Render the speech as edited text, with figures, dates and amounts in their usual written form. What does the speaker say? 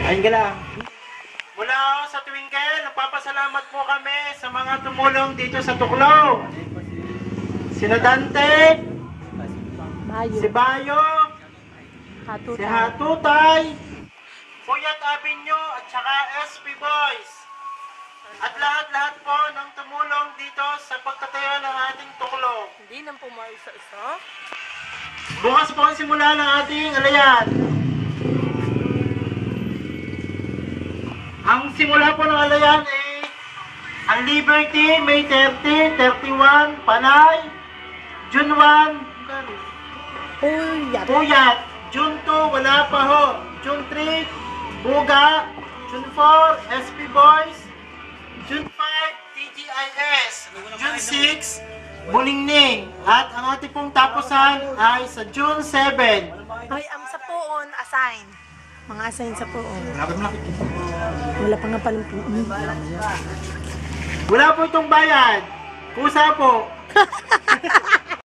Ayun ka lang. Mula sa Twinkle, nagpapasalamat po kami sa mga tumulong dito sa Tuklaw. Sina Dante, si Bayo, si Hatutay, Puyat Avenue, at saka SP Boys. At lahat-lahat po ng tumulong dito sa pagtatayo ng ating Tuklaw. Hindi nang pumaisa-isa. Bukas po ang simula ng ating alayan. Ang simula po ng alayan ay ang Liberty, May 30, 31, Panay, June 1, Puyat, June 2, wala pa ho, June 3, Buga, June 4, SP Boys, June 5, TGIS, June 6, Bulingning, at ang ating pong tapusan ay sa June 7. Ay, ang sa poon, assign. Mga assign sa poon. Wala pa nakikita. Wala pa nga palang poon. Wala po itong bayad. Kusa po.